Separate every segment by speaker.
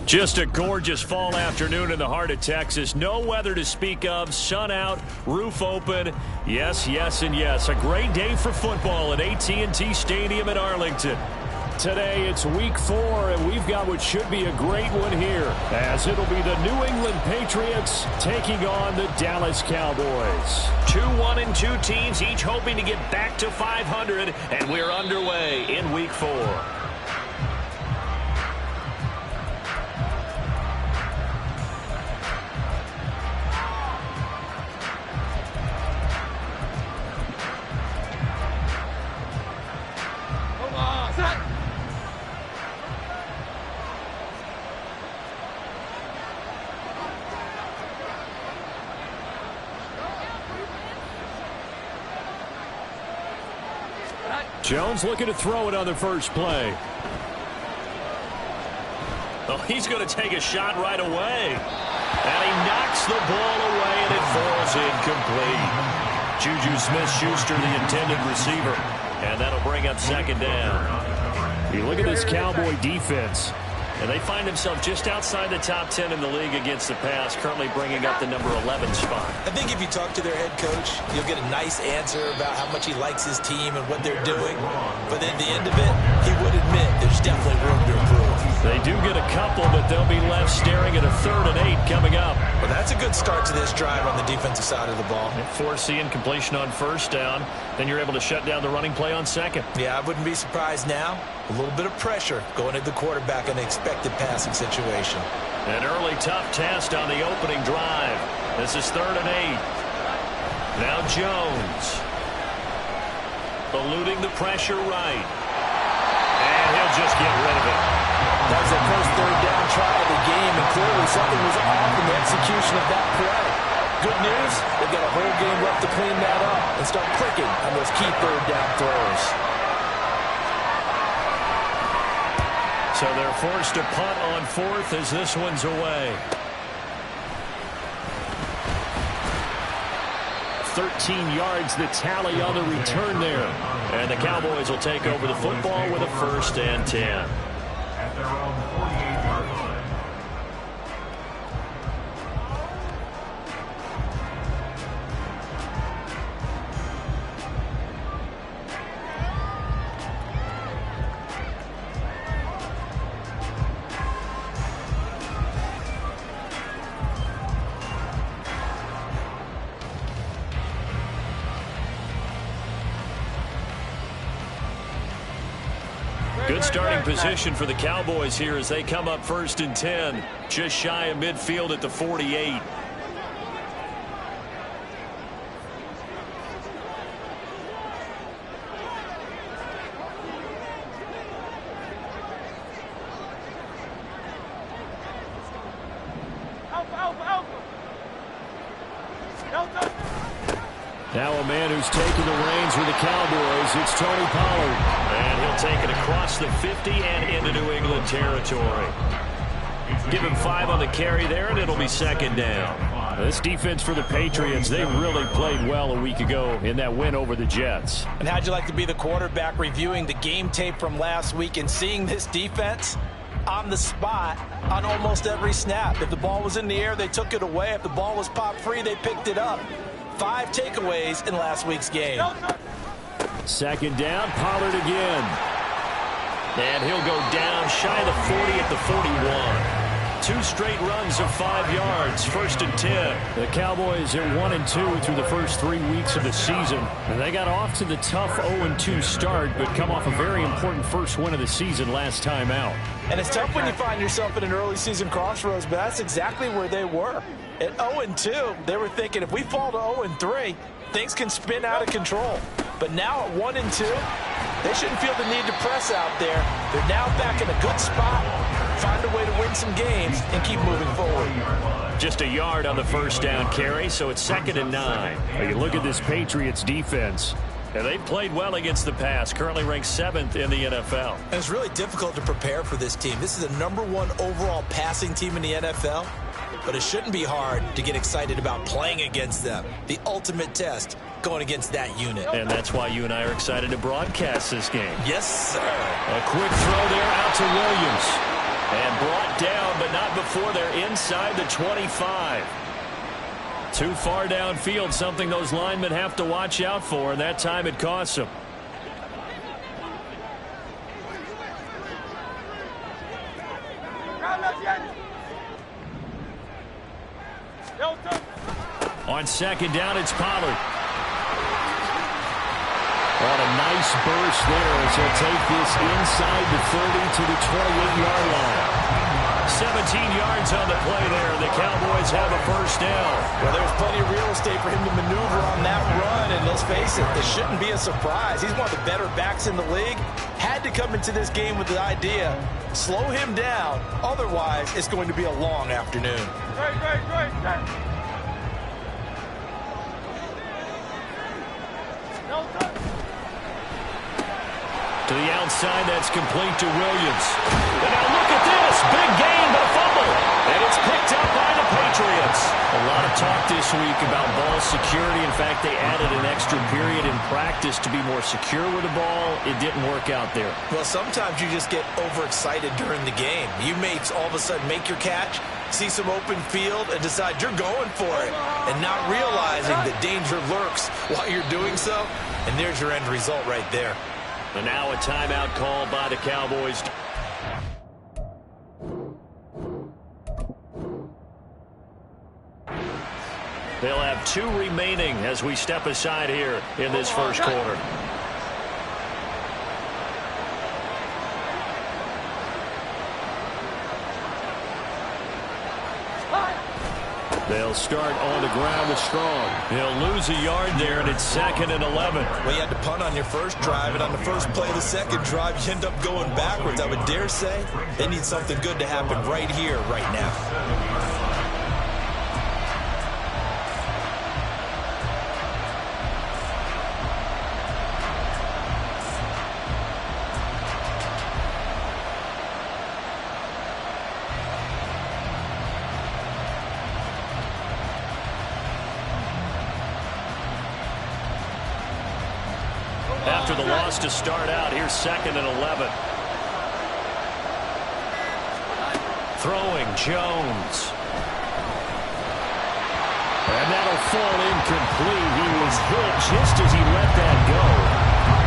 Speaker 1: Just a gorgeous fall afternoon in the heart of Texas. No weather to speak of. Sun out, roof open. Yes, yes, and yes. A great day for football at AT&T Stadium in Arlington. Today it's week 4, and we've got what should be a great one here, as it'll be the New England Patriots taking on the Dallas Cowboys. 2-1-2 teams, each hoping to get back to 500, and we're underway in week 4. Jones looking to throw it on the first play. Oh, he's going to take a shot right away. And he knocks the ball away, and it falls incomplete. Juju Smith-Schuster, the intended receiver. And that'll bring up second down. You look at this Cowboy defense, and they find themselves just outside the top 10 in the league against the pass, currently bringing up the number 11 spot.
Speaker 2: I think if you talk to their head coach, you'll get a nice answer about how much he likes his team and what they're doing. But at the end of it, he would admit there's definitely room to improve.
Speaker 1: They do get a couple, but they'll be left staring at a 3rd and 8 coming up.
Speaker 2: Well, that's a good start to this drive on the defensive side of the ball.
Speaker 1: Force the incompletion on first down, then you're able to shut down the running play on second.
Speaker 2: Yeah, I wouldn't be surprised now. A little bit of pressure going at the quarterback in the expected passing situation.
Speaker 1: An early tough test on the opening drive. This is 3rd and 8. Now Jones. Eluding the pressure right. And he'll just get rid of it.
Speaker 3: That was the first 3rd down try of the game, and clearly something was off in the execution of that play. Good news, they've got a whole game left to clean that up and start clicking on those key 3rd down throws.
Speaker 1: So they're forced to punt on 4th as this one's away. 13 yards the tally on the return there. And the Cowboys will take over the football with a 1st and 10.
Speaker 4: At their own 48-yard line.
Speaker 1: Good starting position for the Cowboys here as they come up 1st and 10. Just shy of midfield at the 48. Now a man who's taken the reins with the Cowboys, it's Tony Pollard. And he'll take it across the 50 and into New England territory. Give him 5 on the carry there, and it'll be 2nd down. This defense for the Patriots, they really played well a week ago in that win over the Jets.
Speaker 3: And how'd you like to be the quarterback reviewing the game tape from last week and seeing this defense on the spot on almost every snap? If the ball was in the air, they took it away. If the ball was popped free, they picked it up. 5 takeaways in last week's game.
Speaker 1: 2nd down, Pollard again. And he'll go down shy of the 40 at the 41. 2 straight runs of 5 yards. 1st and 10.
Speaker 5: The Cowboys are 1-2 through the first 3 weeks of the season. And they got off to the tough 0-2 start, but come off a very important first win of the season last time out.
Speaker 3: And it's tough when you find yourself in an early season crossroads, but that's exactly where they were. At 0-2, they were thinking if we fall to 0-3, things can spin out of control. But now at 1-2, they shouldn't feel the need to press out there. They're now back in a good spot, find a way to win some games, and keep moving forward.
Speaker 1: Just a yard on the first down carry, so it's 2nd and 9.
Speaker 5: Now you look at this Patriots defense.
Speaker 1: And they've played well against the pass, currently ranked 7th in the NFL.
Speaker 2: And it's really difficult to prepare for this team. This is the #1 overall passing team in the NFL, but it shouldn't be hard to get excited about playing against them. The ultimate test going against that unit.
Speaker 1: And that's why you and I are excited to broadcast this game.
Speaker 2: Yes, sir.
Speaker 1: A quick throw there out to Williams. And brought down, but not before they're inside the 25. Too far downfield, something those linemen have to watch out for, and that time it costs them. On 2nd down, it's Pollard. On a nice burst there as he'll take this inside the 30 to the 28-yard line. 17 yards on the play there. The Cowboys have a first down.
Speaker 3: Well, there's plenty of real estate for him to maneuver on that run, and let's face it, this shouldn't be a surprise. He's one of the better backs in the league. Had to come into this game with the idea, slow him down, otherwise it's going to be a long afternoon.
Speaker 1: To the outside, that's complete to Williams. And now look at this. Big gain, but a fumble. And it's picked up by the Patriots. A lot of talk this week about ball security. In fact, they added an extra period in practice to be more secure with the ball. It didn't work out there.
Speaker 2: Well, sometimes you just get overexcited during the game. You may all of a sudden make your catch, see some open field, and decide you're going for it, and not realizing that danger lurks while you're doing so. And there's your end result right there.
Speaker 1: And now a timeout called by the Cowboys. They'll have 2 remaining as we step aside here in this first quarter. They'll start on the ground with Strong. He'll lose a yard there, and it's 2nd and 11.
Speaker 2: Well, you had to punt on your first drive, and on the first play of the second drive, you end up going backwards. I would dare say they need something good to happen right here, right now.
Speaker 1: After the loss to start out, here's 2nd and 11. Throwing, Jones. And that'll fall incomplete. He was hit just as he let that go.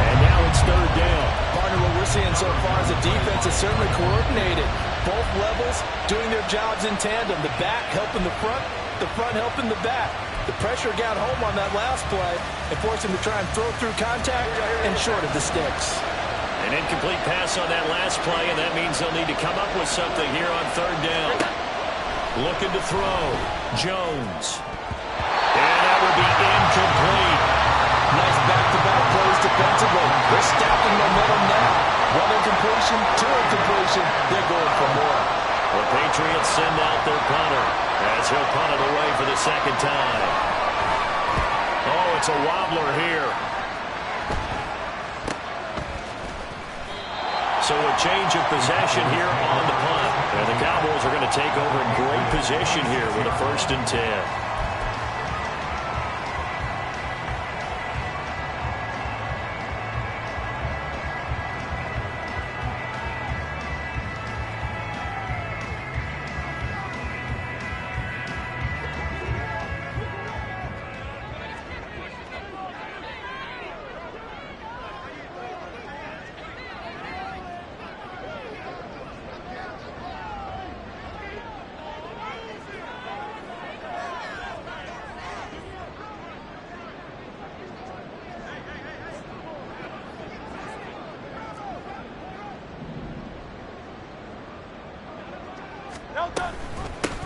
Speaker 1: And now it's 3rd down.
Speaker 3: Partner, what we're seeing so far is the defense is certainly coordinated. Both levels doing their jobs in tandem. The back helping the front helping the back. The pressure got home on that last play and forced him to try and throw through contact and short of the sticks.
Speaker 1: An incomplete pass on that last play, and that means they'll need to come up with something here on 3rd down. Looking to throw. Jones. And that will be incomplete.
Speaker 3: Nice back-to-back plays defensively. They're stacking momentum now. 1 incompletion, 2 incompletion. They're going for more.
Speaker 1: The Patriots send out their punter as he'll punt it away for the 2nd time. Oh, it's a wobbler here. So a change of possession here on the punt. And the Cowboys are going to take over in great position here with a 1st and 10.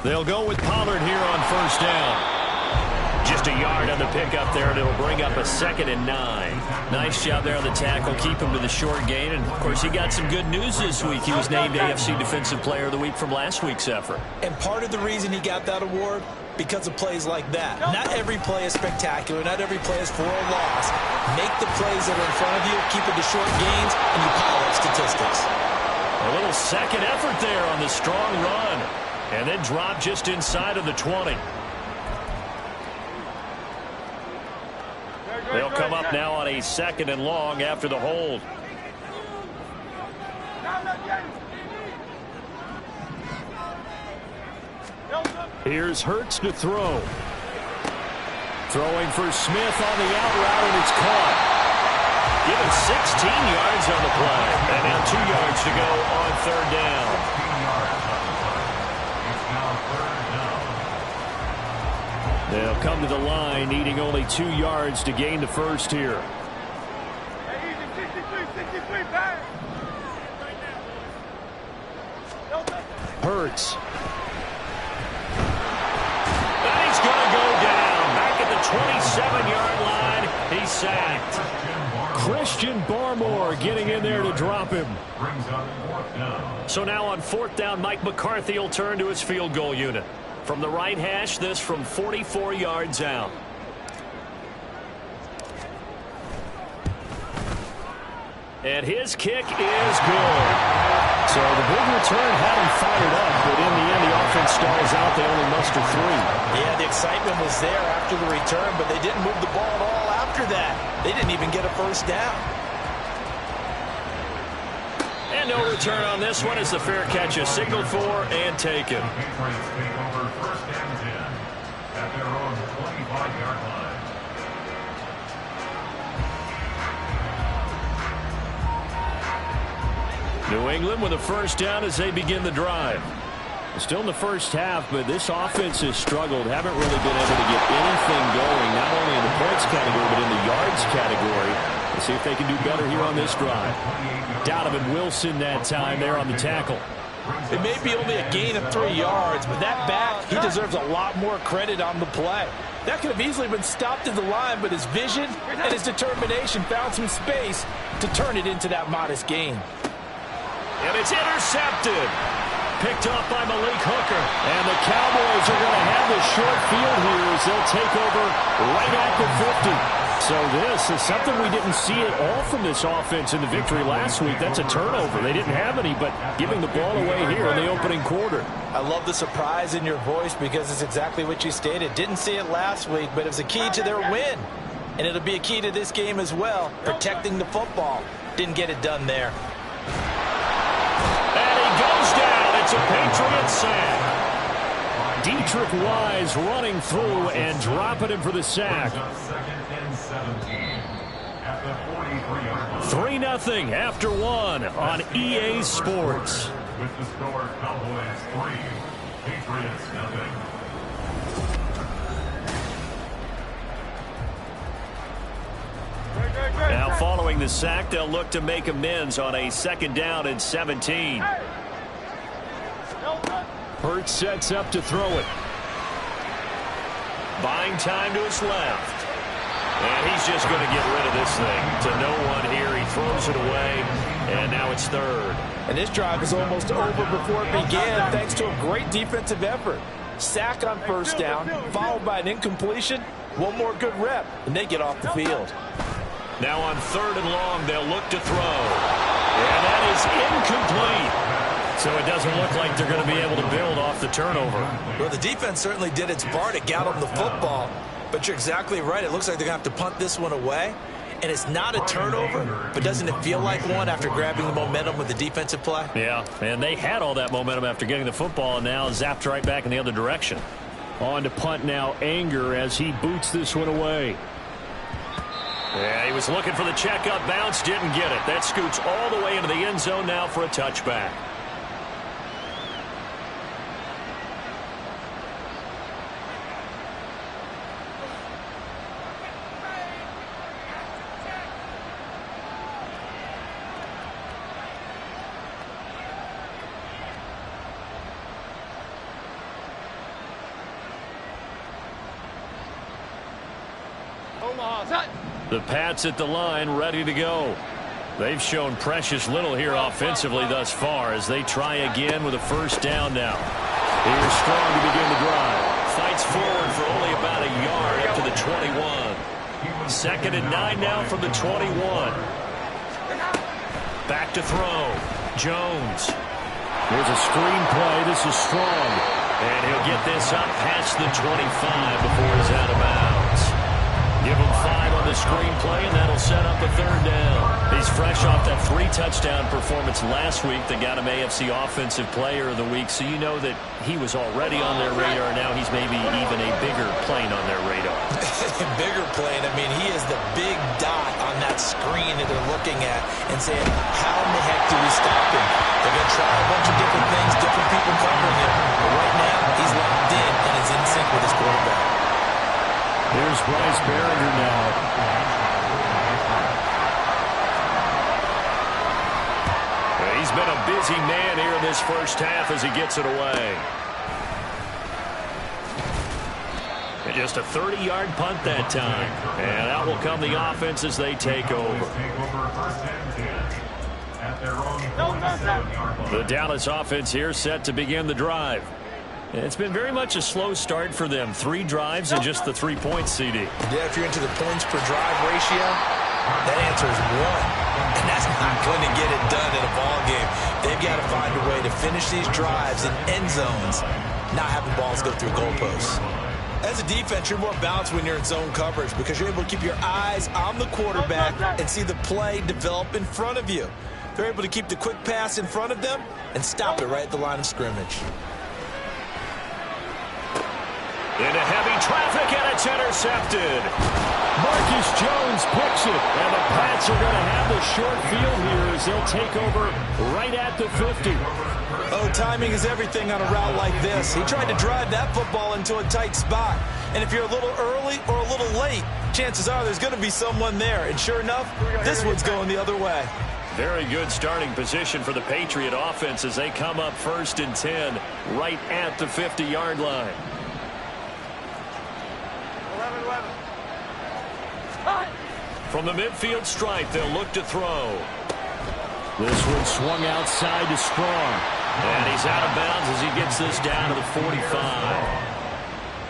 Speaker 1: They'll go with Pollard here on first down. Just a yard on the pickup there, and it'll bring up a 2nd and 9.
Speaker 5: Nice job there on the tackle. Keep him to the short gain. And, of course, he got some good news this week. He was named AFC Defensive Player of the Week from last week's effort.
Speaker 3: And part of the reason he got that award, because of plays like that. Not every play is spectacular. Not every play is for a loss. Make the plays that are in front of you, keep it to short gains, and you pile up statistics.
Speaker 1: A little second effort there on the strong run. And then drop just inside of the 20. They'll come up now on a 2nd and long after the hold. Here's Hurts to throw. Throwing for Smith on the out route, and it's caught. Given 16 yards on the play. And now 2 yards to go on 3rd down. They'll come to the line, needing only 2 yards to gain the first here. Hurts. And he's going to go down. Back at the 27-yard line, he's sacked. Christian Barmore getting in there to drop him. So now on 4th down, Mike McCarthy will turn to his field goal unit. From the right hash, this from 44 yards out. And his kick is good. So the big return had him fired up, but in the end, the offense stalls out. They only muster 3.
Speaker 3: Yeah, the excitement was there after the return, but they didn't move the ball at all after that. They didn't even get a first down.
Speaker 1: And no return on this one as the fair catch is signaled for and taken. New England with a first down as they begin the drive. Still in the first half, but this offense has struggled. Haven't really been able to get anything going, not only in the points category, but in the yards category. Let's see if they can do better here on this drive. Donovan Wilson that time there on the tackle.
Speaker 3: It may be only a gain of 3 yards, but that back, he deserves a lot more credit on the play. That could have easily been stopped at the line, but his vision and his determination found some space to turn it into that modest gain.
Speaker 1: And it's intercepted. Picked off by Malik Hooker. And the Cowboys are going to have this short field here as they'll take over right at the 50. So this is something we didn't see at all from this offense in the victory last week. That's a turnover. They didn't have any, but giving the ball away here in the opening quarter.
Speaker 3: I love the surprise in your voice because it's exactly what you stated. Didn't see it last week, but it was a key to their win. And it'll be a key to this game as well, protecting the football. Didn't get it done there.
Speaker 1: And he goes down. It's a Patriot sack. Dietrich Wise running through and dropping him for the sack. 3-0 after 1 on EA Sports.
Speaker 4: With the score, Cowboys 3, Patriots 0.
Speaker 1: Now following the sack, they'll look to make amends on a 2nd down and 17. Hurts sets up to throw it. Buying time to his left. And he's just going to get rid of this thing to no one here. He throws it away, and now it's 3rd.
Speaker 3: And this drive is almost over before it began thanks to a great defensive effort. Sack on 1st down, followed by an incompletion. One more good rep, and they get off the field.
Speaker 1: Now on 3rd and long, they'll look to throw. And that is incomplete. So it doesn't look like they're going to be able to build off the turnover.
Speaker 2: Well, the defense certainly did its part to get them the football. But you're exactly right. It looks like they're going to have to punt this one away. And it's not a turnover, but doesn't it feel like one after grabbing the momentum with the defensive play?
Speaker 1: Yeah, and they had all that momentum after getting the football, and now zapped right back in the other direction. On to punt now, Anger, as he boots this one away. Yeah, he was looking for the checkup bounce, didn't get it. That scoots all the way into the end zone now for a touchback. The Pats at the line, ready to go. They've shown precious little here offensively thus far as they try again with a first down now. Here's Strong to begin the drive. Fights forward for only about a yard up to the 21. 2nd and 9 now from the 21. Back to throw. Jones. Here's a screen play. This is Strong. And he'll get this up past the 25 before he's out of bounds. Give him 5 on the screenplay, and that'll set up a 3rd down. He's fresh off that 3-touchdown performance last week that got him AFC Offensive Player of the Week, so you know that he was already on their radar. Now he's maybe even a bigger plane on their radar.
Speaker 2: Bigger plane. I mean, he is the big dot on that screen that they're looking at and saying, how in the heck do we stop him? They're going to try a bunch of different things, different people covering him. But right now, he's locked in and is in sync with his quarterback.
Speaker 1: Here's Bryce Behringer now. He's been a busy man here in this first half as he gets it away. And just a 30-yard punt that time. And out will come the offense as they take over. The Dallas offense here set to begin the drive. It's been very much a slow start for them. 3 drives and just the 3 points, CD.
Speaker 2: Yeah, if you're into the points per drive ratio, that answer is 1. And that's not going to get it done in a ball game. They've got to find a way to finish these drives in end zones, not having balls go through goalposts. As a defense, you're more balanced when you're in zone coverage because you're able to keep your eyes on the quarterback and see the play develop in front of you. They're able to keep the quick pass in front of them and stop it right at the line of scrimmage.
Speaker 1: Into heavy traffic, and it's intercepted. Marcus Jones picks it, and the Pats are going to have the short field here as they'll take over right at the 50.
Speaker 3: Oh, timing is everything on a route like this. He tried to drive that football into a tight spot. And if you're a little early or a little late, chances are there's going to be someone there. And sure enough, this one's going the other way.
Speaker 1: Very good starting position for the Patriot offense as they come up 1st and 10 right at the 50-yard line. From the midfield stripe, they'll look to throw.
Speaker 5: This one swung outside to Strong.
Speaker 1: And he's out of bounds as he gets this down to the 45.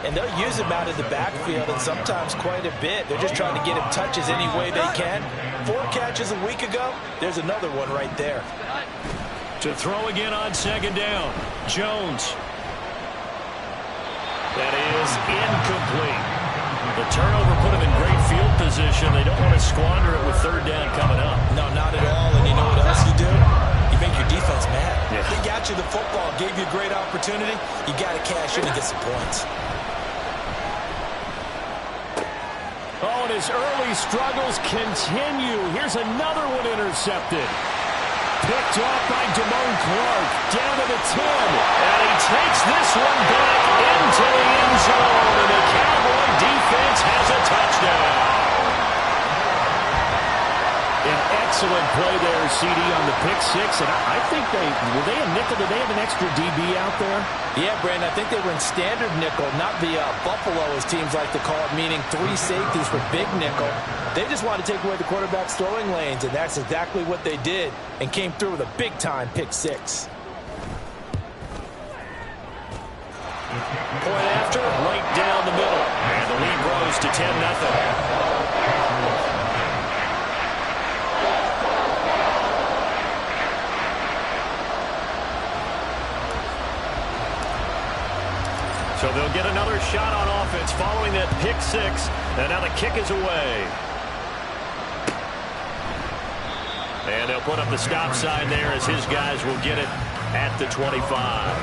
Speaker 3: And they'll use him out of the backfield, and sometimes quite a bit. They're just trying to get him touches any way they can. 4 catches a week ago. There's another one right there.
Speaker 1: To throw again on 2nd down. Jones. That is incomplete. The turnover put him in great field position. They don't want to squander it with 3rd down coming up.
Speaker 2: No, not at all. And you know what else you do? You make your defense mad.
Speaker 1: Yeah.
Speaker 2: They got you the football, gave you a great opportunity. You got to cash in and get some points.
Speaker 5: Oh, and his early struggles continue. Here's another one intercepted. Picked off by Damone Clark. Down to the 10.
Speaker 1: And he takes this one back into the end zone. And the Cowboy defense has a touchdown.
Speaker 5: An excellent play there, CD, on the pick 6. And I think were they a nickel? Did they have an extra DB out there?
Speaker 3: Yeah, Brandon, I think they were in standard nickel, not the Buffalo, as teams like to call it, meaning 3 safeties for big nickel. They just wanted to take away the quarterback's throwing lanes, and that's exactly what they did, and came through with a big-time pick 6.
Speaker 1: Point after, right down the middle. And the lead grows to 10-0. So they'll get another shot on offense following that pick 6. And now the kick is away. And they'll put up the stop sign there as his guys will get it at the 25.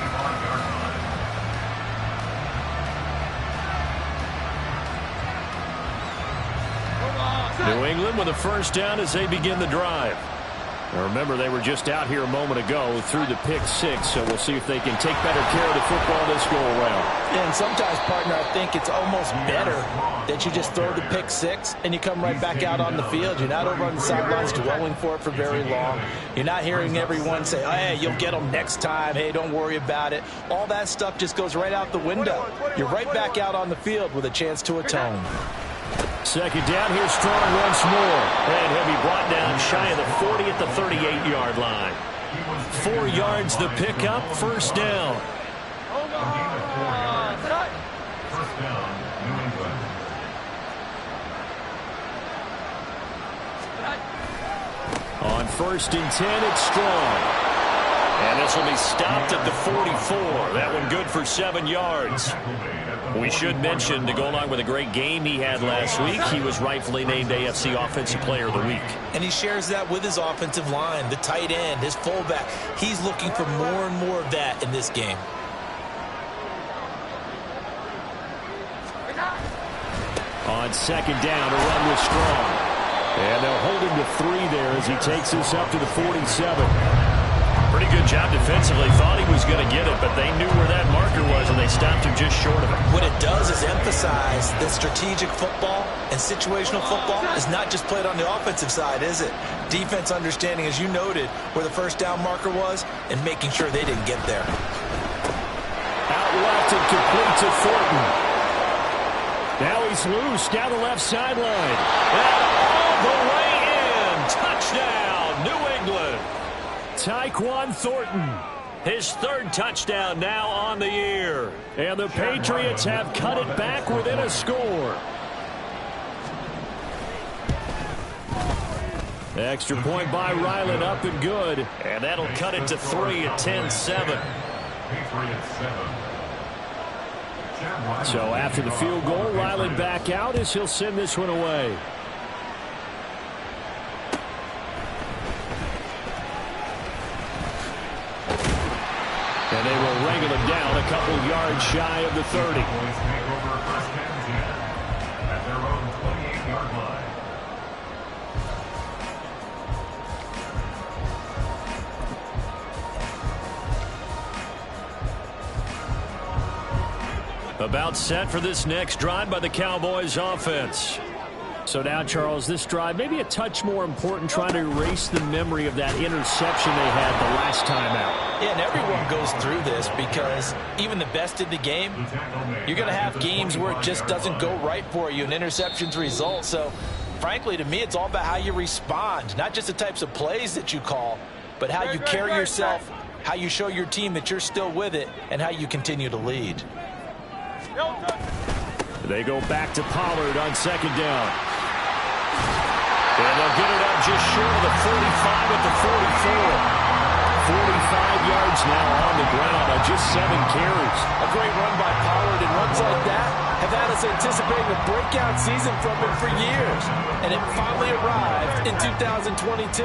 Speaker 1: New England with a first down as they begin the drive. Now remember, they were just out here a moment ago through the pick 6, so we'll see if they can take better care of the football this go-around.
Speaker 3: And sometimes, partner, I think it's almost better that you just throw the pick 6 and you come right back out on the field. You're not over on the sidelines dwelling for it for very long. You're not hearing everyone say, oh, hey, you'll get them next time. Hey, don't worry about it. All that stuff just goes right out the window. You're right back out on the field with a chance to atone.
Speaker 5: Second down, here's Strong once more. And he'll be brought down shy of the 40 at the 38-yard line. 4 yards the pickup, first down.
Speaker 4: First down, New England.
Speaker 5: On 1st and 10, it's Strong. And this will be stopped at the 44. That one good for 7 yards. We should mention, to go along with a great game he had last week, he was rightfully named AFC Offensive Player of the Week.
Speaker 2: And he shares that with his offensive line, the tight end, his fullback. He's looking for more and more of that in this game.
Speaker 5: On second down, a run with Strong. And they'll hold him to 3 there as he takes this up to the 47.
Speaker 1: Pretty good job defensively. Thought he was going to get it, but they knew where that marker was, and they stopped him just short of it.
Speaker 2: What it does is emphasize that strategic football and situational football is not just played on the offensive side, is it? Defense understanding, as you noted, where the first down marker was and making sure they didn't get there.
Speaker 5: Out left and complete to Thornton. Now he's loose down the left sideline. And all the way in. Touchdown, New England. Tyquan Thornton, his 3rd touchdown now on the year. And the Patriots have cut it back within a score. Extra point by Ryland, up and good.
Speaker 1: And that'll cut it to 3 at 10-7.
Speaker 5: So after the field goal, Ryland back out as he'll send this one away. And they will wrangle him down a couple yards shy of the 30.
Speaker 4: At their own 28-yard line.
Speaker 5: About set for this next drive by the Cowboys offense. So now, Charles, this drive maybe a touch more important, trying to erase the memory of that interception they had the last time out.
Speaker 3: Yeah, and everyone goes through this because even the best in the game, you're going to have games where it just doesn't go right for you and interceptions result. So, frankly, to me, it's all about how you respond, not just the types of plays that you call, but how you carry yourself, how you show your team that you're still with it, and how you continue to lead.
Speaker 5: They go back to Pollard on second down. And they'll get it up just short of the 45 at the 44. 45 yards now on the ground on just 7 carries.
Speaker 3: A great run by Pollard, and runs like that have had us anticipating a breakout season from him for years. And it finally arrived in 2022.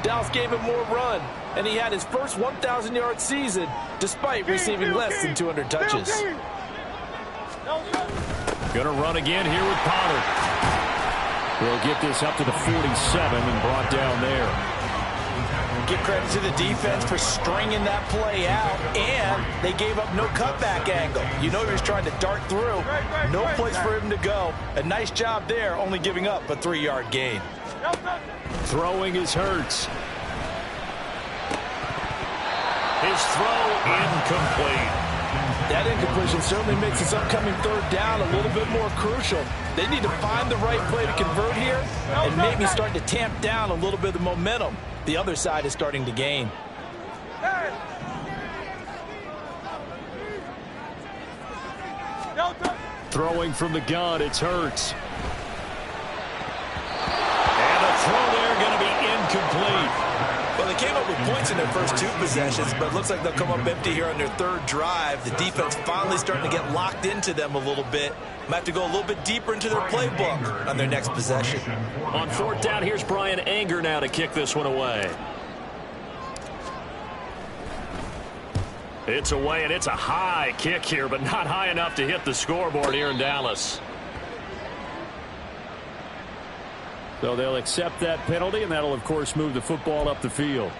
Speaker 3: Dallas gave him more run, and he had his first 1,000-yard season despite receiving less than 200 touches.
Speaker 5: Going to run again here with Pollard. We'll get this up to the 47 and brought down there.
Speaker 3: Give credit to the defense for stringing that play out, and they gave up no cutback angle. You know he was trying to dart through. No place for him to go. A nice job there, only giving up a 3-yard gain.
Speaker 5: Throwing is Hurts.
Speaker 1: His throw incomplete.
Speaker 3: That incompletion certainly makes this upcoming 3rd down a little bit more crucial. They need to find the right play to convert here and maybe start to tamp down a little bit of the momentum the other side is starting to gain.
Speaker 5: Throwing from the gun, it's Hurts. And the throw there going to be incomplete.
Speaker 2: Well, they came up with points in their first 2 possessions, but it looks like they'll come up empty here on their 3rd drive. The defense finally starting to get locked into them a little bit. Might have to go a little bit deeper into their playbook on their next possession.
Speaker 1: On 4th down, here's Brian Anger now to kick this one away. It's away, and it's a high kick here, but not high enough to hit the scoreboard here in Dallas.
Speaker 5: So they'll accept that penalty, and that'll, of course, move the football up the field.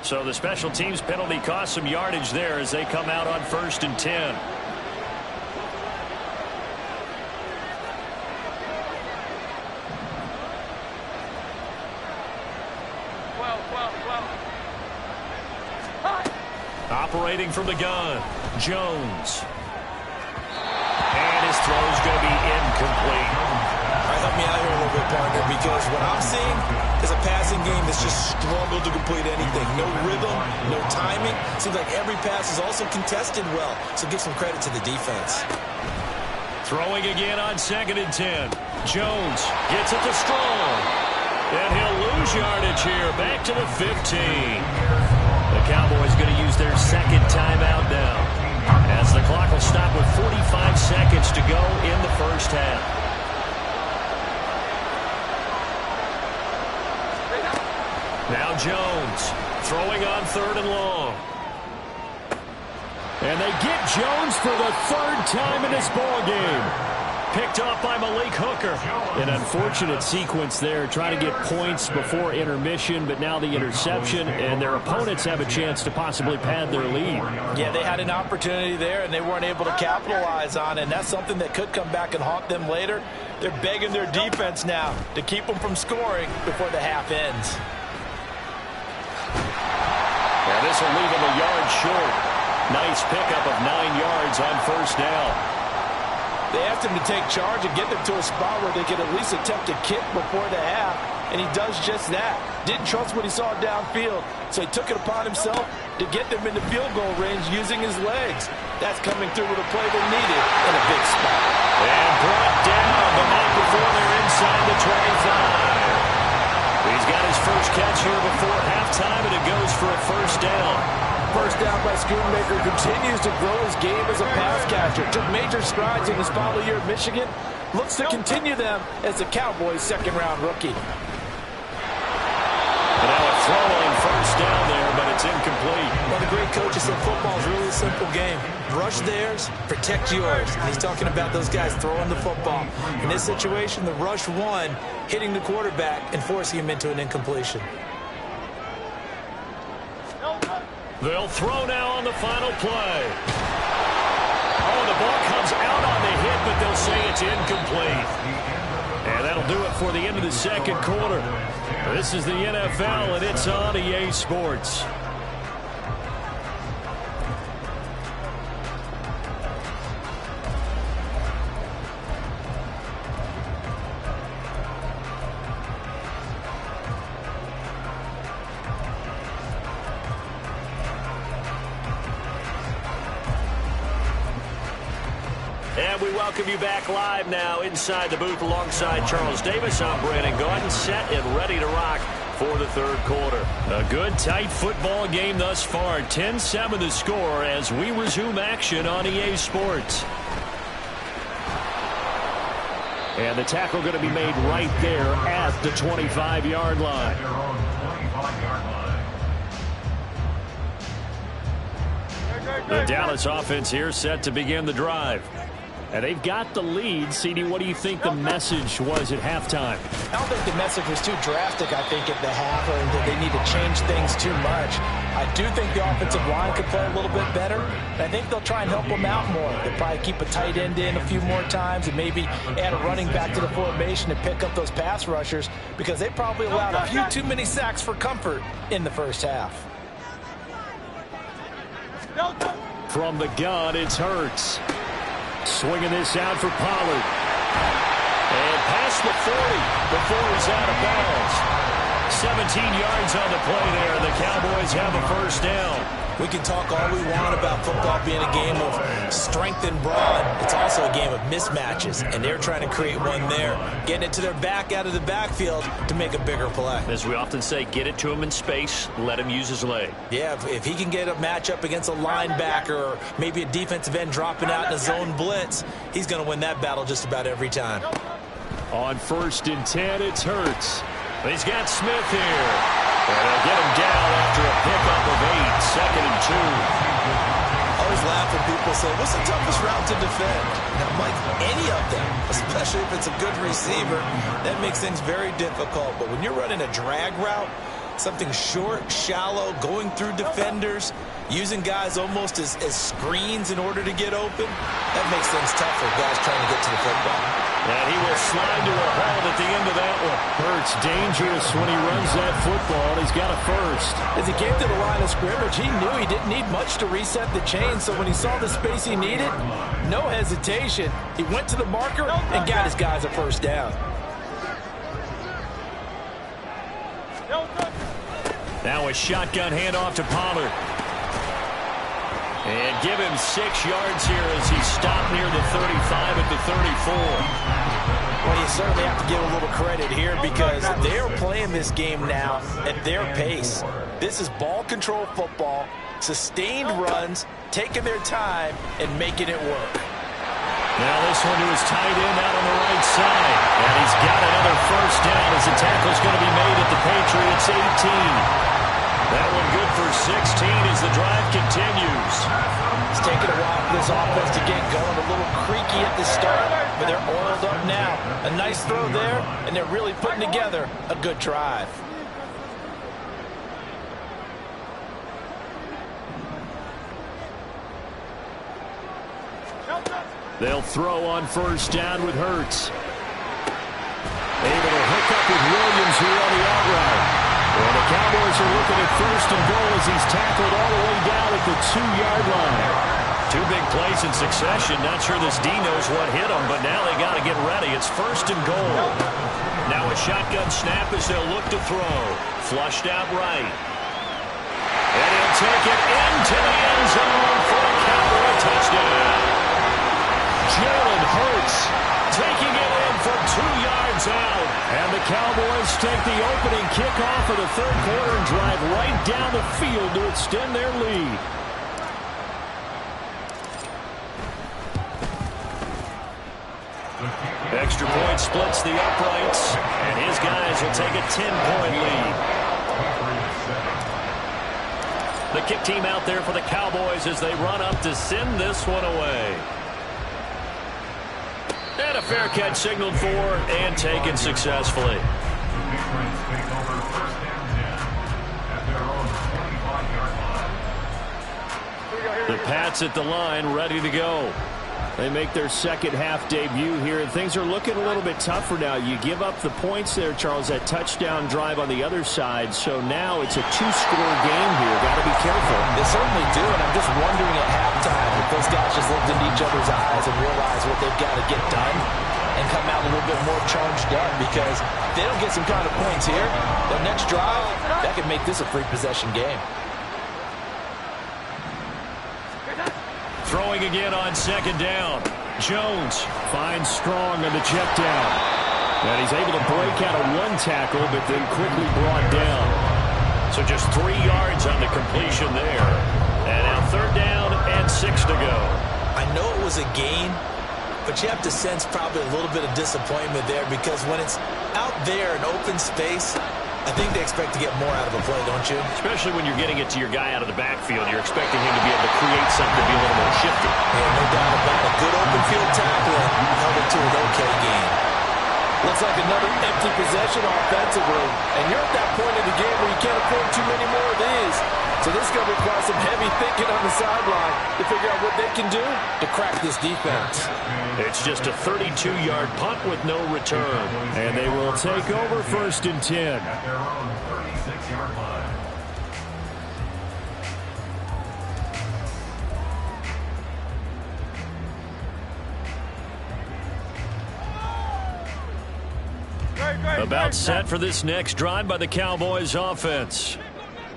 Speaker 1: So the special teams penalty cost some yardage there as they come out on 1st and 10. operating from the gun. Jones. And his throw is going to be incomplete.
Speaker 2: All right, help me out here a little bit, partner, because what I'm seeing is a passing game that's just struggled to complete anything. No rhythm, no timing. Seems like every pass is also contested well, so give some credit to the defense.
Speaker 1: Throwing again on 2nd and 10. Jones gets it to Strong. And he'll lose yardage here, back to the 15. The Cowboys going to use their second timeout now, as the clock will stop with 45 seconds to go in the first half. Now Jones throwing on 3rd and long.
Speaker 5: And they get Jones for the 3rd time in this ball game.
Speaker 1: Picked off by Malik Hooker.
Speaker 5: An unfortunate sequence there, trying to get points before intermission, but now the interception, and their opponents have a chance to possibly pad their lead.
Speaker 3: Yeah, they had an opportunity there, and they weren't able to capitalize on it, and that's something that could come back and haunt them later. They're begging their defense now to keep them from scoring before the half ends.
Speaker 1: And this will leave him a yard short. Nice pickup of 9 yards on 1st down.
Speaker 3: They asked him to take charge and get them to a spot where they could at least attempt a kick before the half, and he does just that. Didn't trust what he saw downfield, so he took it upon himself to get them into field goal range using his legs. That's coming through with a play they needed in a big spot.
Speaker 1: And brought down, but not before they're inside the 25. He's got his first catch here before halftime, and it goes for a 1st down.
Speaker 3: First down by Schoonmaker, continues to grow his game as a pass catcher. Took major strides in his final year at Michigan. Looks to continue them as the Cowboys' 2nd-round rookie.
Speaker 1: And now a throw on 1st down there, but it's incomplete.
Speaker 2: One of the great coaches said football is really a simple game. Rush theirs, protect yours. And he's talking about those guys throwing the football. In this situation, the rush won, hitting the quarterback and forcing him into an incompletion.
Speaker 1: They'll throw now on the final play. Oh, the ball comes out on the hit, but they'll say it's incomplete. And that'll do it for the end of the 2nd quarter. This is the NFL, and it's on EA Sports. And we welcome you back live now inside the booth alongside Charles Davis. I'm Brandon Gordon, set and ready to rock for the 3rd quarter. A good, tight football game thus far. 10-7 the score as we resume action on EA Sports.
Speaker 5: And the tackle going to be made right there at the 25-yard line.
Speaker 4: They're on the 25-yard line.
Speaker 1: The Dallas offense here set to begin the drive.
Speaker 5: And they've got the lead. CD, what do you think the message was at halftime?
Speaker 3: I don't think the message was too drastic, I think, at the half, or that they need to change things too much. I do think the offensive line could play a little bit better. I think they'll try and help them out more. They'll probably keep a tight end in a few more times and maybe add a running back to the formation to pick up those pass rushers, because they probably allowed a few too many sacks for comfort in the first half.
Speaker 5: From the gun, it's Hurts. Swinging this out for Pollard.
Speaker 1: And past the 40 before he's out of bounds. 17 yards on the play there. The Cowboys have a 1st down.
Speaker 2: We can talk all we want about football being a game of strength and brawn. It's also a game of mismatches, and they're trying to create one there, getting it to their back out of the backfield to make a bigger play.
Speaker 1: As we often say, get it to him in space, let him use his leg.
Speaker 2: Yeah, if he can get a matchup against a linebacker or maybe a defensive end dropping out in a zone blitz, he's going to win that battle just about every time.
Speaker 5: On 1st and 10, it's Hurts.
Speaker 1: He's got Smith here. And they'll get him down after a pickup of 8, 2nd and 2.
Speaker 2: I always laugh when people say, what's the toughest route to defend? And I'm like, any of them, especially if it's a good receiver. That makes things very difficult. But when you're running a drag route, something short, shallow, going through defenders, using guys almost as screens in order to get open, that makes things tough for guys trying to get to the football.
Speaker 1: And he will will slide to a halt at the end of that one.
Speaker 5: Hurts dangerous when he runs that football, and he's got a first.
Speaker 3: As he came to the line of scrimmage, he knew he didn't need much to reset the chain, so when he saw the space he needed, no hesitation. He went to the marker and got his guys a first down.
Speaker 1: Now a shotgun handoff to Pollard. And give him 6 yards here as he stopped near the 35 at the 34.
Speaker 3: Well, you certainly have to give a little credit here because they're playing this game now at their pace. This is ball control football, sustained runs, taking their time, and making it work.
Speaker 1: Now this one to his tight end out on the right side. And he's got another first down as the tackle's going to be made at the Patriots 18. That one good for 16 as the drive continues.
Speaker 3: It's taken a while for this offense to get going. A little creaky at the start, but they're oiled up now. A nice throw there, and they're really putting together a good drive.
Speaker 1: They'll throw on first down with Hurts. Able to hook up with Williams here on the out route. Well, the Cowboys are looking at first and goal as he's tackled all the way down at the 2-yard line. 2 big plays in succession. Not sure this D knows what hit him, but now they got to get ready. It's first and goal. Now a shotgun snap as they'll look to throw. Flushed out right. And he'll take it into the end zone for a Cowboy touchdown. Jalen Hurts taking it in for 2 yards out. And the Cowboys take the opening kickoff of the third quarter and drive right down the field to extend their lead. Extra point splits the uprights, and his guys will take a 10-point lead. The kick team out there for the Cowboys as they run up to send this one away. And a fair catch signaled for and taken successfully. The Pats at the line ready to go. They make their second half debut here, and things are looking a little bit tougher now. You give up the points there, Charles, that touchdown drive on the other side. So now it's a 2-score game here. Got to be careful.
Speaker 3: They certainly do, and I'm just wondering at halftime if those guys just looked into each other's eyes and realize what they've got to get done and come out a little bit more charged up, because if they don't get some kind of points here, the next drive, that could make this a free-possession game.
Speaker 1: Throwing again on second down. Jones finds Strong on the check down. And he's able to break out of 1 tackle, but then quickly brought down. So just 3 yards on the completion there. And now third down and 6 to go.
Speaker 2: I know it was a gain, but you have to sense probably a little bit of disappointment there, because when it's out there in open space, I think they expect to get more out of a play, don't you?
Speaker 1: Especially when you're getting it to your guy out of the backfield. You're expecting him to be able to create something to be a little more shifty.
Speaker 2: Yeah, no doubt about it. Good open field tackling held it to an okay game.
Speaker 3: Looks like another empty possession offensively. And you're at that point in the game where you can't afford too many more of these. So this is going to require some heavy thinking on the sideline to figure out what they can do to crack this defense.
Speaker 1: It's just a 32-yard punt with no return.
Speaker 5: And they will take over first and 10.
Speaker 4: At their own 36-yard line.
Speaker 1: About set for this next drive by the Cowboys offense.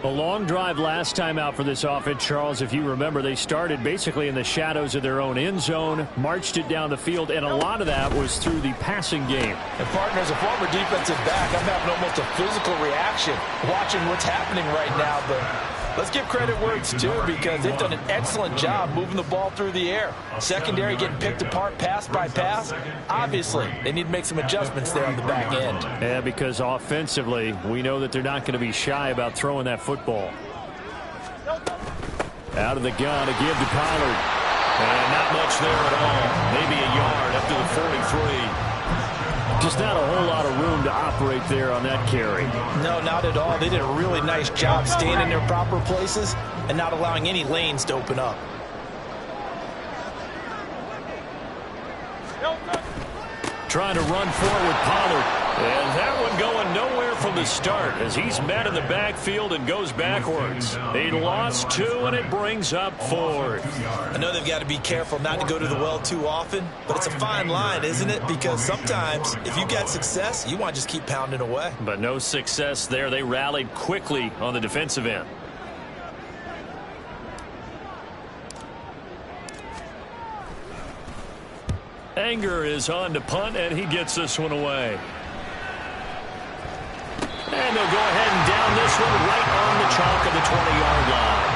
Speaker 5: A long drive last time out for this offense, Charles. If you remember, they started basically in the shadows of their own end zone, marched it down the field, and a lot of that was through the passing game.
Speaker 3: And partner, as a former defensive back, I'm having almost a physical reaction watching what's happening right now. But let's give credit where it's due, because they've done an excellent job moving the ball through the air. Secondary getting picked apart pass by pass. Obviously, they need to make some adjustments there on the back end.
Speaker 5: Yeah, because offensively, we know that they're not going to be shy about throwing that football. Out of the gun to give to Pollard.
Speaker 1: And not much there at all. Maybe a yard up to the 43.
Speaker 5: Just not a whole lot of room to operate there on that carry.
Speaker 3: No, not at all. They did a really nice job staying in their proper places and not allowing any lanes to open up.
Speaker 1: trying to run forward Pollard. And that one going nowhere from the start as he's met in the backfield and goes backwards. He lost 2, and it brings up 4th.
Speaker 2: I know they've got to be careful not to go to the well too often, but it's a fine line, isn't it? Because sometimes if you got success, you want to just keep pounding away.
Speaker 1: But no success there. They rallied quickly on the defensive end. Anger is on to punt, and he gets this one away. And they'll go ahead and down this one right on the chalk of the 20-yard line.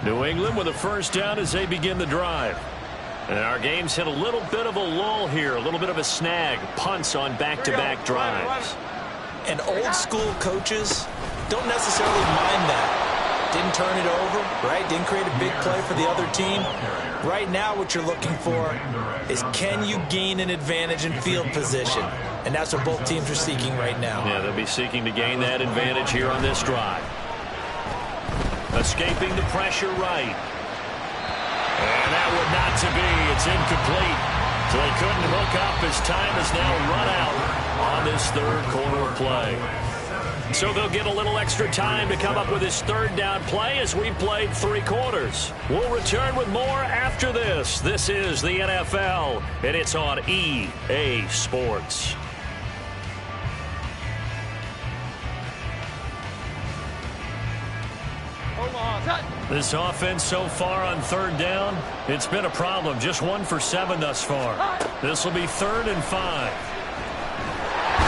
Speaker 1: New England with a first down as they begin the drive. And our game's hit a little bit of a lull here, a little bit of a snag. Punts on back-to-back drives.
Speaker 2: And old-school coaches don't necessarily mind that. Didn't turn it over, right? Didn't create a big play for the other team. Right now what you're looking for is can you gain an advantage in field position? And that's what both teams are seeking right now.
Speaker 1: Yeah, they'll be seeking to gain that advantage here on this drive. Escaping the pressure right. And that would not to be. It's incomplete. So they couldn't hook up as time is now run out on this third quarter play. So they'll get a little extra time to come up with this third down play as we played 3 quarters. We'll return with more after this. This is the NFL, and it's on EA Sports. This offense so far on third down, it's been a problem. Just 1 for 7 thus far. This will be 3rd and 5.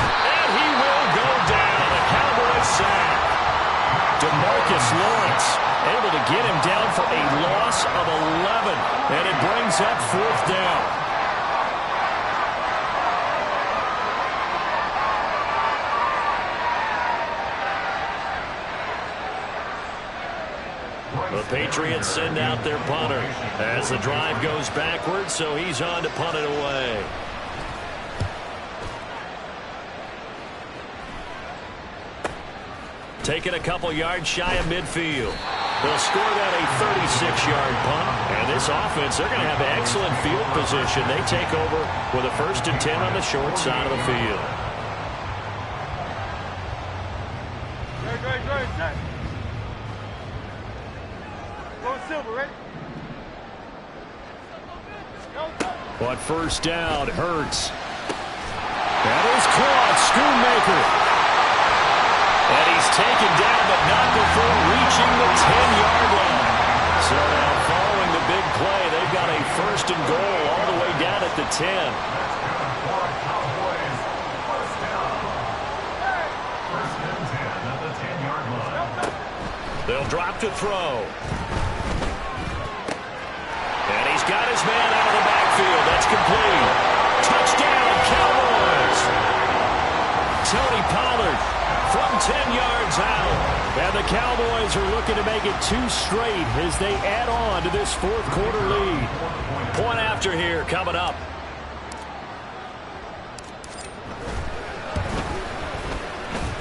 Speaker 1: And he will go down. A Cowboy sack. DeMarcus Lawrence able to get him down for a loss of 11. And it brings up 4th down. The Patriots send out their punter as the drive goes backwards, so he's on to punt it away. Taking a couple yards shy of midfield. They'll score that a 36-yard punt. And this offense, they're going to have excellent field position. They take over with a 1st and 10 on the short side of the field. But first down, Hurts. That is caught, Schoonmaker. And he's taken down, but not before reaching the 10-yard line. So now following the big play, they've got a 1st and goal all the way down at the 10. They'll drop to throw. And he's got his man out of the backfield. That's complete. Touchdown, Cowboys. Tony Pollard from 10 yards out. And the Cowboys are looking to make it 2 straight as they add on to this 4th quarter lead. Point after here coming up.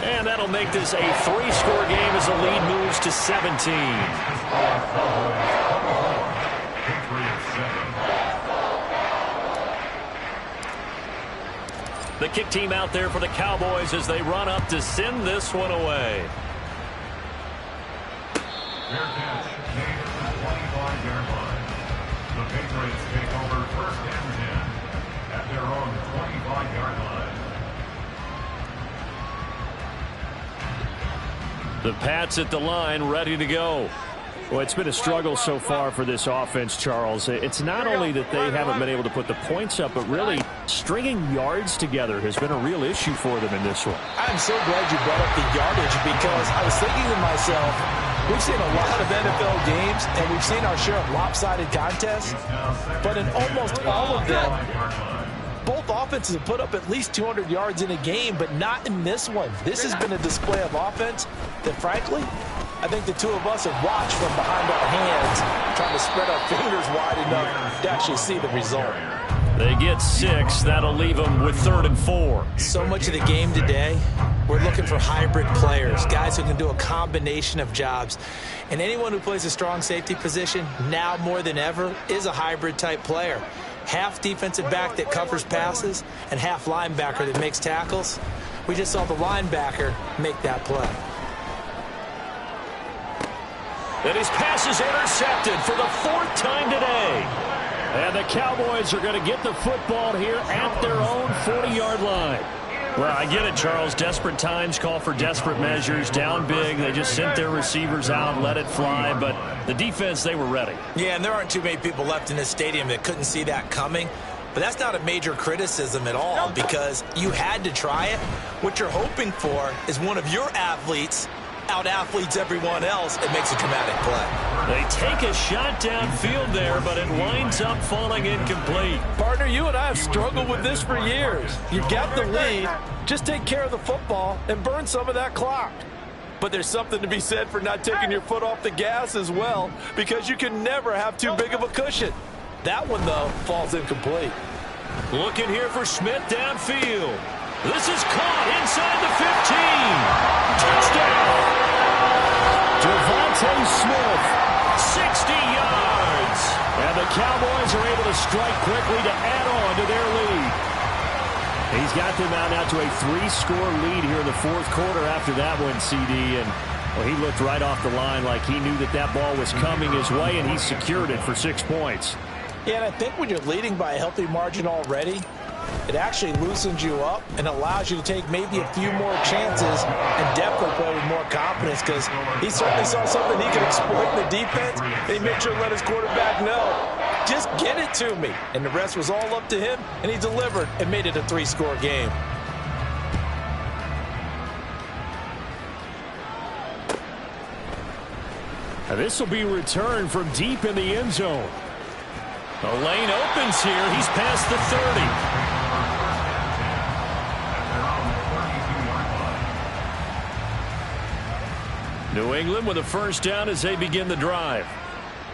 Speaker 1: And that'll make this a 3-score game as the lead moves to 17. The kick team out there for the Cowboys as they run up to send this one away.
Speaker 4: Fair catch, made at the 25-yard line. The Patriots take over 1st and 10 at their own 25-yard line.
Speaker 1: The Pats at the line, ready to go.
Speaker 5: Well, it's been a struggle so far for this offense, Charles. It's not only that they haven't been able to put the points up, but really stringing yards together has been a real issue for them in this one.
Speaker 3: I'm so glad you brought up the yardage because I was thinking to myself, we've seen a lot of NFL games and we've seen our share of lopsided contests, but in almost all of them, both offenses have put up at least 200 yards in a game, but not in this one. This has been a display of offense that, frankly, I think the two of us have watched from behind our hands, trying to spread our fingers wide enough to actually see the result.
Speaker 1: They get 6. That'll leave them with 3rd and 4.
Speaker 3: So much of the game today, we're looking for hybrid players, guys who can do a combination of jobs. And anyone who plays a strong safety position, now more than ever, is a hybrid type player. Half defensive back that covers passes and half linebacker that makes tackles. We just saw the linebacker make that play.
Speaker 1: And his pass is intercepted for the 4th time today.
Speaker 5: And the Cowboys are going to get the football here at their own 40-yard line.
Speaker 1: Well, I get it, Charles. Desperate times call for desperate measures. Down big. They just sent their receivers out, let it fly. But the defense, they were ready.
Speaker 2: Yeah, and there aren't too many people left in this stadium that couldn't see that coming. But that's not a major criticism at all because you had to try it. What you're hoping for is one of your athletes out-athletes everyone else and makes a dramatic play.
Speaker 1: They take a shot downfield there, but it winds up falling incomplete.
Speaker 3: Partner, you and I have struggled with this for years. You got the lead. Just take care of the football and burn some of that clock. But there's something to be said for not taking your foot off the gas as well, because you can never have too big of a cushion. That one, though, falls incomplete.
Speaker 1: Looking here for Smith downfield. This is caught inside the 15. Touchdown.
Speaker 5: Devontae Smith.
Speaker 1: 60 yards.
Speaker 5: And the Cowboys are able to strike quickly to add on to their lead. He's got them out now to a 3-score lead here in the 4th quarter after that one, CD. And well, he looked right off the line like he knew that that ball was coming his way, and he secured it for 6 points.
Speaker 3: Yeah, and I think when you're leading by a healthy margin already, it actually loosens you up and allows you to take maybe a few more chances and definitely play with more confidence because he certainly saw something he could exploit in the defense, and he made sure to let his quarterback know, just get it to me. And the rest was all up to him, and he delivered and made it a 3-score game.
Speaker 5: And this will be returned from deep in the end zone.
Speaker 1: The lane opens here. He's past the 30. New England with a first down as they begin the drive.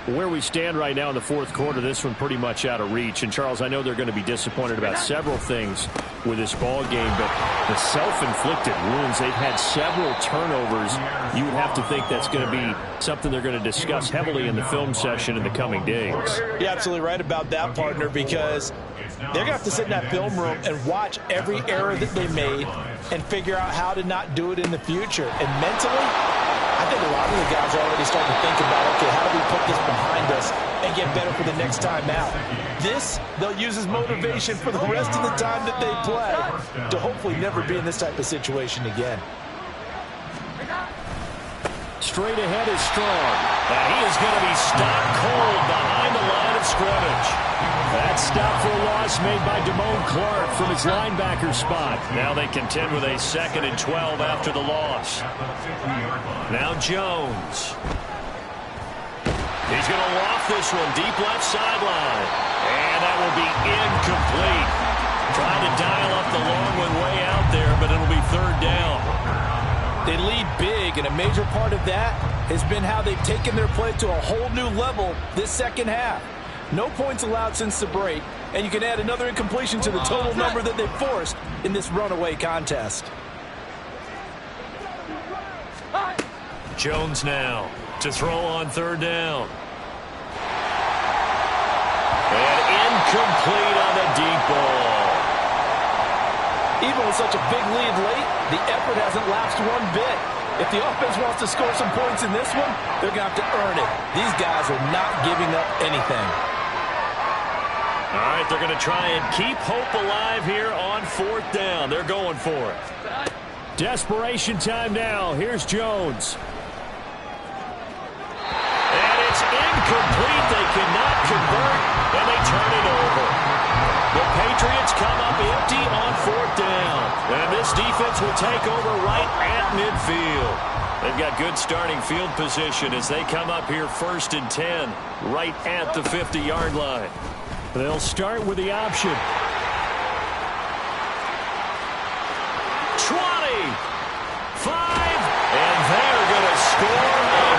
Speaker 5: Where we stand right now in the 4th quarter, this one pretty much out of reach. And, Charles, I know they're going to be disappointed about several things with this ball game, but the self-inflicted wounds, they've had several turnovers. You would have to think that's going to be something they're going to discuss heavily in the film session in the coming days.
Speaker 3: You're absolutely right about that, partner, because they're going to have to sit in that film room and watch every error that they made and figure out how to not do it in the future. And mentally, I think a lot of the guys are already starting to think about, okay, how do we put this behind us and get better for the next time out? This, they'll use as motivation for the rest of the time that they play to hopefully never be in this type of situation again.
Speaker 5: Straight ahead is Strong.
Speaker 1: And he is going to be stopped cold behind the line of scrimmage.
Speaker 5: That stop for a loss made by Damone Clark from his linebacker spot.
Speaker 1: Now they contend with a 2nd and 12 after the loss. Now Jones. He's going to loft this one deep left sideline. And that will be incomplete. Trying to dial up the long one way out there, but it'll be 3rd down.
Speaker 3: They lead big, and a major part of that has been how they've taken their play to a whole new level this second half. No points allowed since the break, and you can add another incompletion to the total number that they've forced in this runaway contest.
Speaker 1: Jones now to throw on 3rd down. And incomplete on the deep ball.
Speaker 3: Even with such a big lead late, the effort hasn't lapsed one bit. If the offense wants to score some points in this one, they're going to have to earn it. These guys are not giving up anything.
Speaker 1: All right, they're going to try and keep hope alive here on 4th down. They're going for it.
Speaker 5: Desperation time now. Here's Jones.
Speaker 1: And it's incomplete. They cannot convert, and they turn it over. The Patriots come up empty on 4th down. And this defense will take over right at midfield. They've got good starting field position as they come up here 1st and 10, right at the 50-yard line.
Speaker 5: They'll start with the option.
Speaker 1: 20, 5, and they're going to score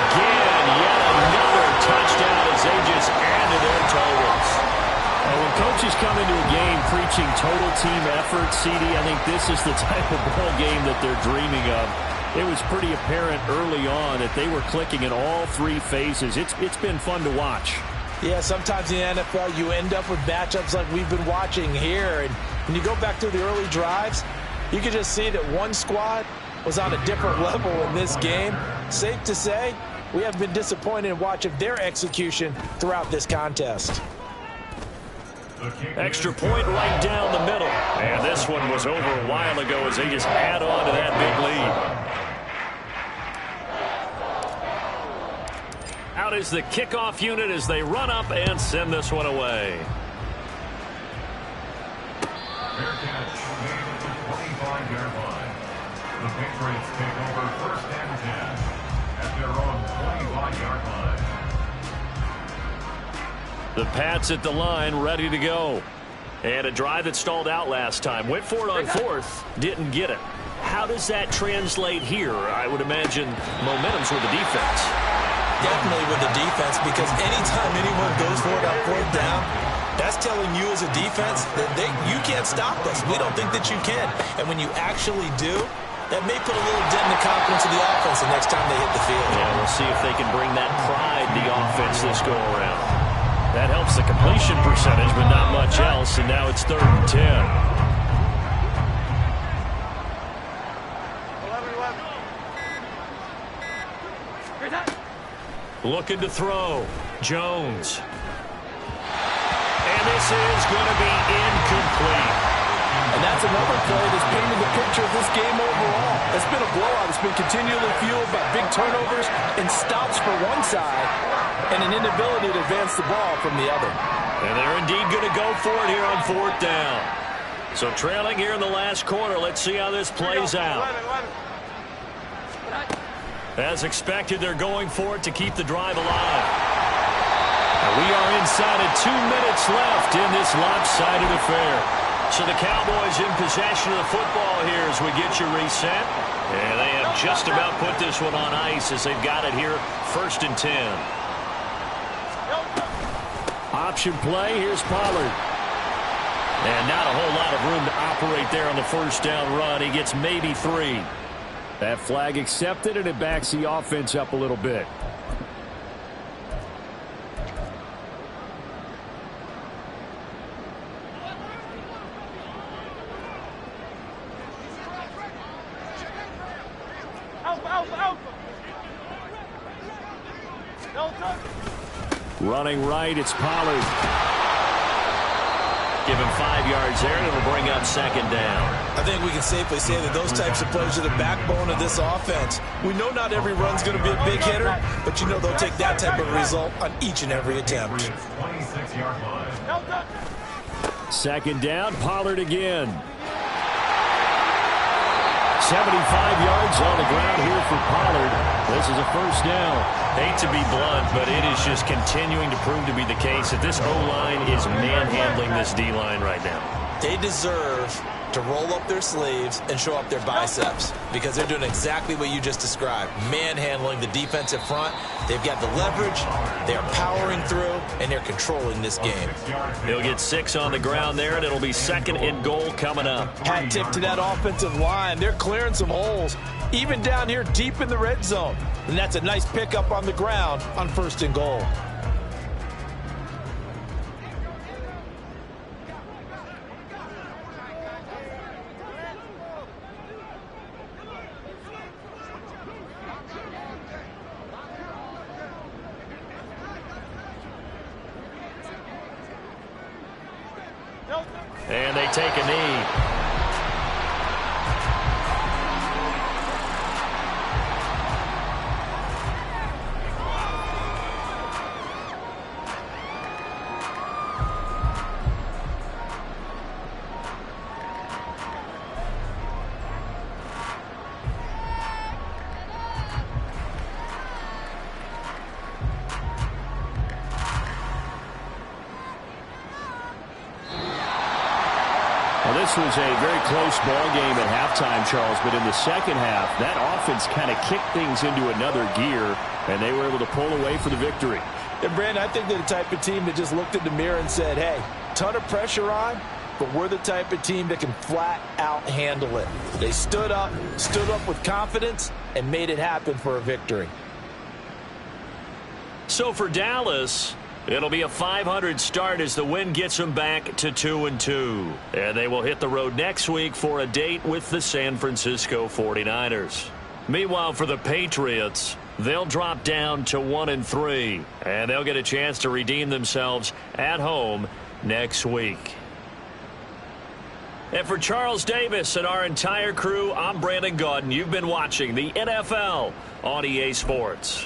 Speaker 5: come into a game preaching total team effort, CD, I think this is the type of ball game that they're dreaming of. It was pretty apparent early on that they were clicking in all three phases. It's been fun to watch.
Speaker 3: Yeah, sometimes in the NFL you end up with matchups like we've been watching here. And when you go back to the early drives, you can just see that one squad was on a different level in this game. Safe to say, we have been disappointed in watching their execution throughout this contest.
Speaker 1: Extra point right down the middle. And this one was over a while ago as they just add on to that big lead. Out is the kickoff unit as they run up and send this one away.
Speaker 4: Fair catch made at the 25-yard line. The Patriots take over first and 10 at their own 25-yard line.
Speaker 1: The Pats at the line, ready to go. And a drive that stalled out last time. Went for it on fourth, didn't get it. How does that translate here? I would imagine momentum's with the defense.
Speaker 2: Definitely with the defense, because anytime anyone goes for it on fourth down, that's telling you as a defense that you can't stop us. We don't think that you can. And when you actually do, that may put a little dent in the confidence of the offense the next time they hit the field.
Speaker 1: Yeah, we'll see if they can bring that pride to the offense this go around. That helps the completion percentage, but not much else, and now it's 3rd and 10. Looking to throw. Jones. And this is going to be incomplete.
Speaker 3: And that's another play that's painted the picture of this game overall. It's been a blowout. It's been continually fueled by big turnovers and stops for one side and an inability to advance the ball from the other.
Speaker 1: And they're indeed going to go for it here on 4th down. So trailing here in the last quarter. Let's see how this plays out. As expected, they're going for it to keep the drive alive. And we are inside of 2 minutes left in this lopsided affair. So the Cowboys in possession of the football here as we get you reset. And they have just about put this one on ice as they've got it here 1st and 10.
Speaker 5: Option play, here's Pollard.
Speaker 1: And not a whole lot of room to operate there on the 1st down run. He gets maybe 3.
Speaker 5: That flag accepted, and it backs the offense up a little bit. Running right, it's Pollard.
Speaker 1: Give him 5 yards there, and it'll bring up 2nd down.
Speaker 2: I think we can safely say that those types of plays are the backbone of this offense. We know not every run's going to be a big hitter, but you know they'll take that type of result on each and every attempt.
Speaker 4: 26-yard line.
Speaker 5: 2nd down, Pollard again. 75 yards on the ground here for Pollard. This is a 1st down.
Speaker 1: Hate to be blunt, but it is just continuing to prove to be the case that this O-line is manhandling this D-line right now.
Speaker 2: They deserve to roll up their sleeves and show up their biceps because they're doing exactly what you just described, manhandling the defensive front. They've got the leverage, they're powering through, and they're controlling this game.
Speaker 1: He'll get 6 on the ground there, and it'll be 2nd and goal coming up.
Speaker 3: Hat tip to that offensive line. They're clearing some holes, even down here deep in the red zone. And that's a nice pickup on the ground on 1st and goal.
Speaker 1: And they take a knee.
Speaker 5: This was a very close ball game at halftime, Charles, but in the 2nd half, that offense kind of kicked things into another gear, and they were able to pull away for the victory.
Speaker 3: And, Brandon, I think they're the type of team that just looked in the mirror and said, hey, ton of pressure on, but we're the type of team that can flat out handle it. They stood up with confidence, and made it happen for a victory.
Speaker 1: So for Dallas, it'll be a .500 start as the win gets them back to 2-2. And they will hit the road next week for a date with the San Francisco 49ers. Meanwhile, for the Patriots, they'll drop down to 1-3. And they'll get a chance to redeem themselves at home next week. And for Charles Davis and our entire crew, I'm Brandon Gaudin. You've been watching the NFL on EA Sports.